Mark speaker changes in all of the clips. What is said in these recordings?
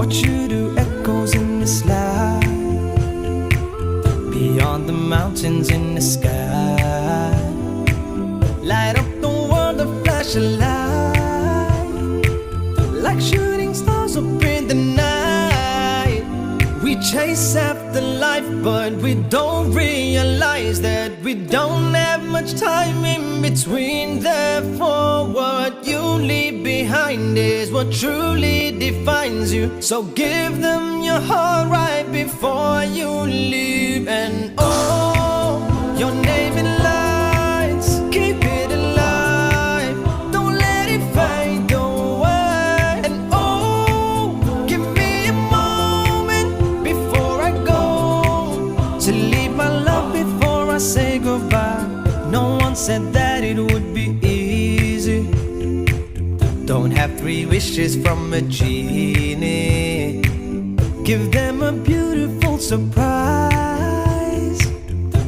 Speaker 1: What you do echoes in this light, beyond the mountains in the sky. Light up the world, a flash of light, like shooting stars up in the night. We chase after life, but we don't realize that we don't have much time in between. Therefore, what you leave behind is what truly defines you. So give them your heart right before you leave. And oh, your name in lights, keep it alive, don't let it fade away. And oh, give me a moment before I go, to leave my love before I say goodbye. No one said that it would be easy. Don't have 3 wishes from a genie. Give them a beautiful surprise.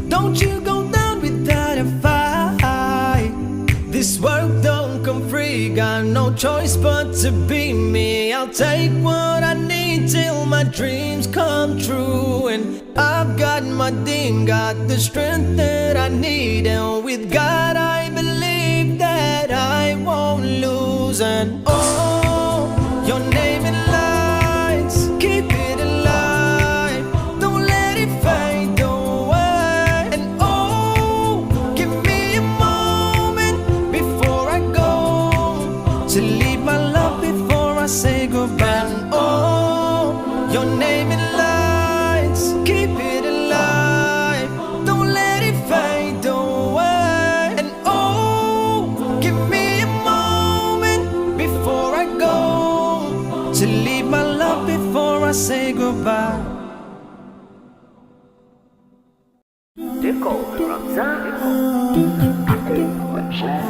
Speaker 1: Don't you go down without a fight. This world don't come free, got no choice but to be me. I'll take what I need till my dreams come true. And I've got my Dean, got the strength that I need. And with God I believe that I won't lose. And oh, your name in lights, keep it alive, don't let it fade away. And oh, give me a moment before I go, to leave my love before I say goodbye. And oh, your name in lights, keep it alive, don't let it fade away. And oh, give me a moment before I go, to leave my love before I say goodbye.
Speaker 2: They call me Ramzan. I take one shot.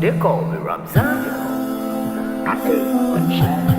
Speaker 2: They call me Ramzan. I take one shot.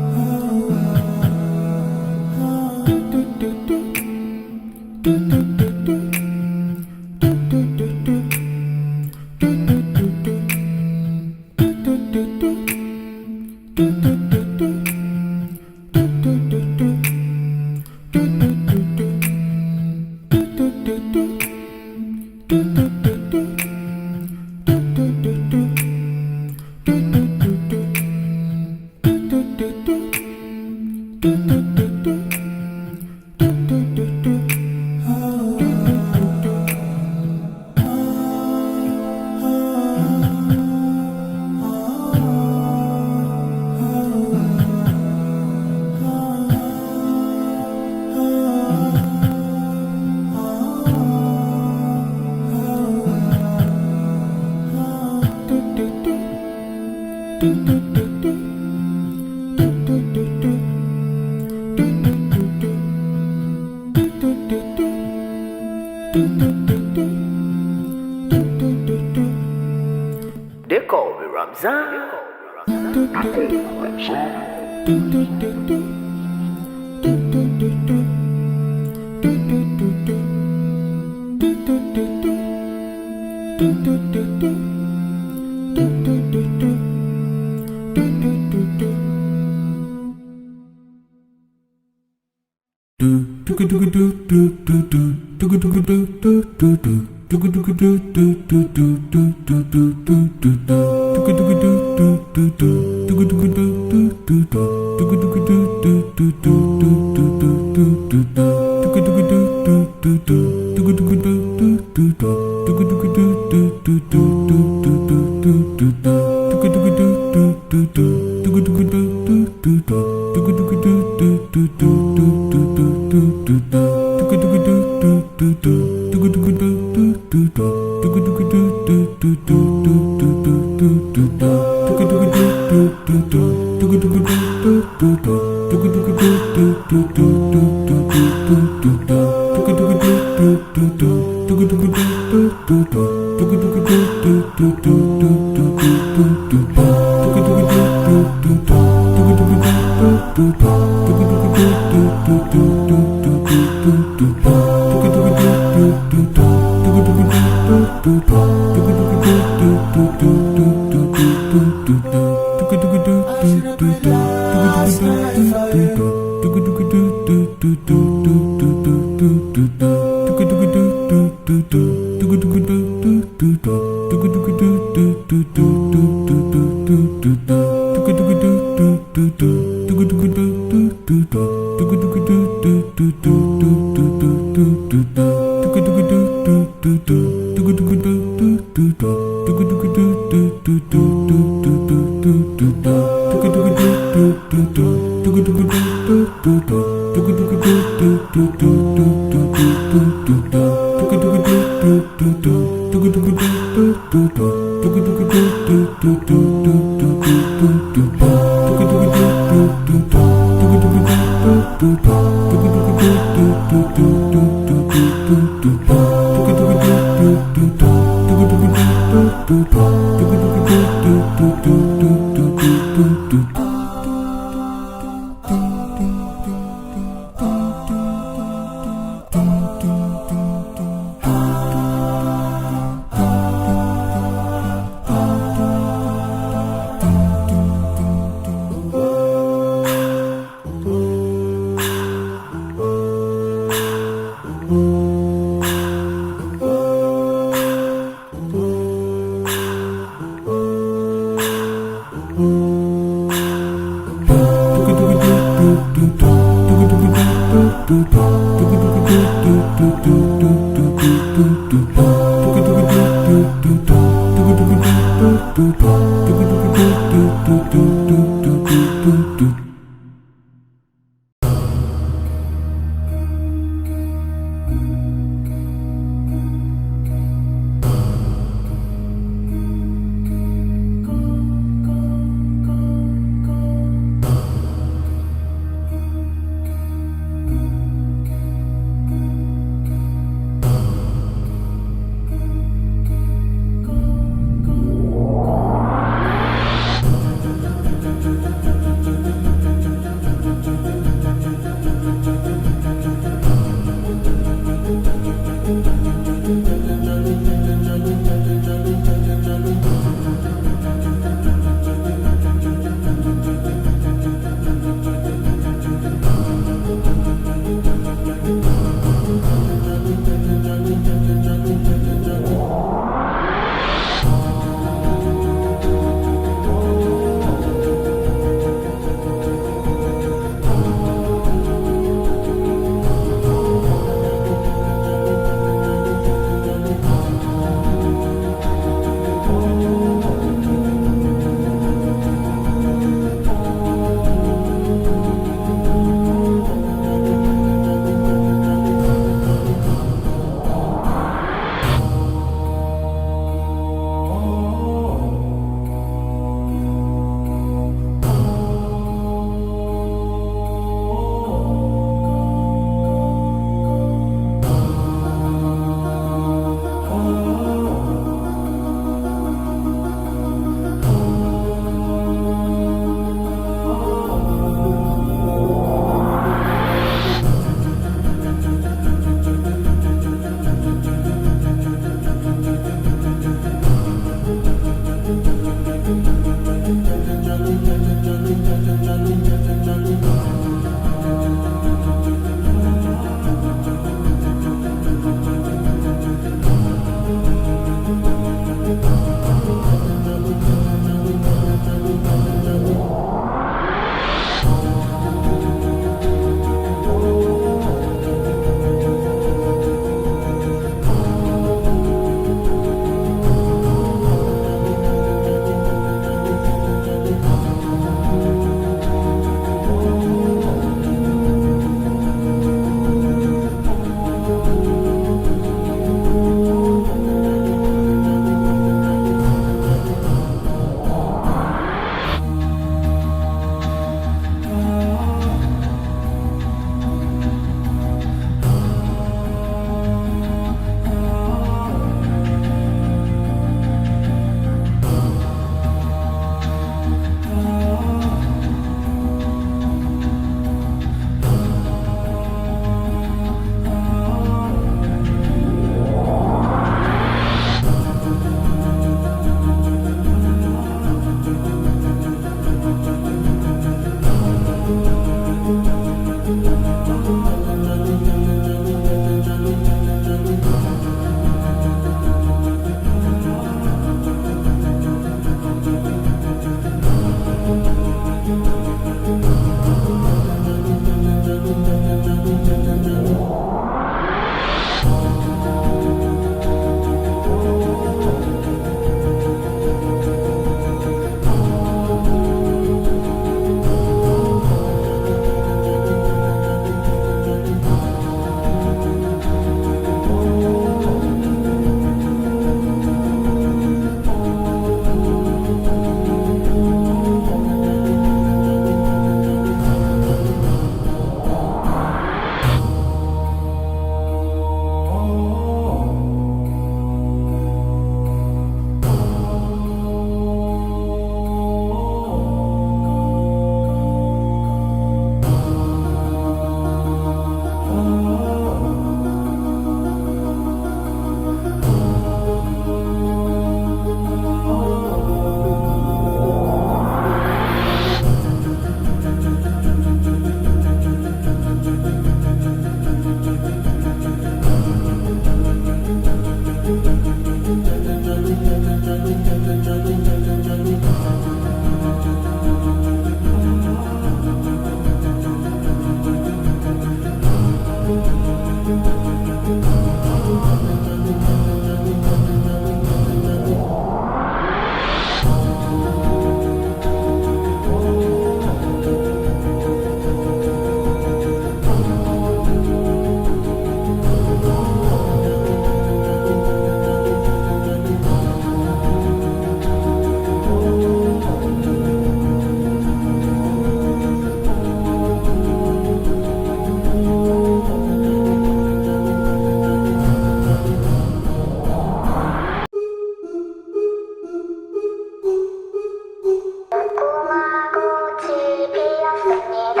Speaker 2: 고마꽃이 피었습니다.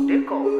Speaker 1: Deco